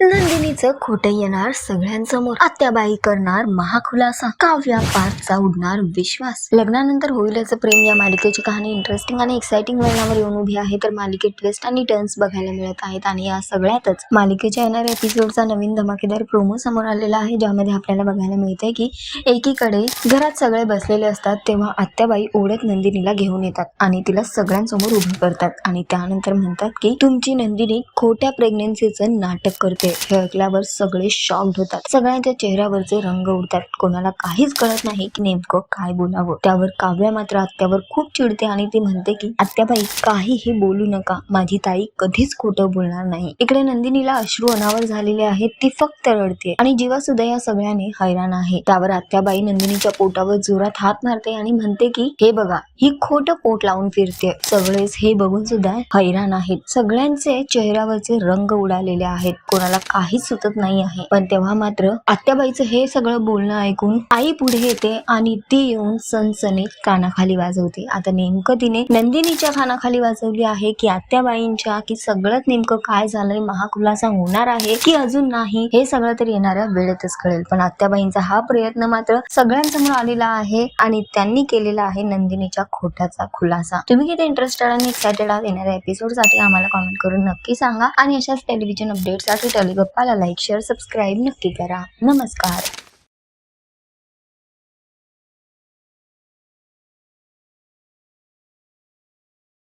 नंदिनीचं खोटं येणार सगळ्यांसमोर, आत्याबाई करणार महाखुलासा, काव्या पार्थचा उडणार विश्वास. लग्नानंतर होईल याचं प्रेम या मालिकेची कहाणी इंटरेस्टिंग आणि एक्साइटिंग वळणावर येऊन उभी आहे. तर मालिकेत ट्विस्ट आणि टर्न्स बघायला मिळत आहेत आणि या सगळ्यातच मालिकेच्या येणाऱ्या एपिसोडचा नवीन धमाकेदार प्रोमो समोर आलेला आहे, ज्यामध्ये आपल्याला बघायला मिळते की एकीकडे घरात सगळे बसलेले असतात तेव्हा आत्याबाई ओढत नंदिनीला घेऊन येतात आणि तिला सगळ्यांसमोर उभं करतात आणि त्यानंतर म्हणतात की तुमची नंदिनी खोट्या प्रेग्नन्सीचं नाटक करते. हे ऐकल्यावर सगळे शॉक्ड होतात. सगळ्यांच्या चेहऱ्यावरचे रंग उडतात. कोणाला काहीच कळत नाही की नेमकं काय बोलावं. त्यावर काव्या मात्र आत्यावर खूप चिडते आणि ती म्हणते की आत्याबाई काहीही बोलू नका, माझी ताई कधीच खोटं बोलणार नाही. इकडे नंदिनीला अश्रू अनावर झालेले आहेत, ती फक्त रडते आणि जीवा सुद्धा या सगळ्याने हैराण आहे. त्यावर आत्याबाई नंदिनीच्या पोटावर जोरात हात मारते आणि म्हणते की हे बघा, ही खोटं पोट लावून फिरते. सगळेच हे बघून सुद्धा हैराण आहेत. सगळ्यांचे चेहऱ्यावरचे रंग उडालेले आहेत. कोणाला काहीच सुचत नाही आहे. पण तेव्हा मात्र आत्याबाईचं हे सगळं बोलणं ऐकून आई पुढे येते आणि ती येऊन सनसनीत कानाखाली वाजवते. आता नेमकं तिने नंदिनीच्या कानाखाली वाजवली आहे की आत्याबाईंच्या, की सगळं नेमकं काय झालंय, महाखुलासा होणार आहे की अजून नाही, हे सगळं तर येणाऱ्या वेळेतच कळेल. पण आत्याबाईंचा हा प्रयत्न मात्र सगळ्यांसमोर आलेला आहे आणि त्यांनी केलेला आहे नंदिनीच्या खोट्याचा खुलासा. तुम्ही किती इंटरेस्टेड आणि एक्सायटेड आहात येणाऱ्या एपिसोड साठी आम्हाला कमेंट करून नक्की सांगा आणि अशाच टेलिव्हिजन अपडेटसाठी टेलिगप्पाला लाईक, शेअर, सबस्क्राईब नक्की करा. नमस्कार.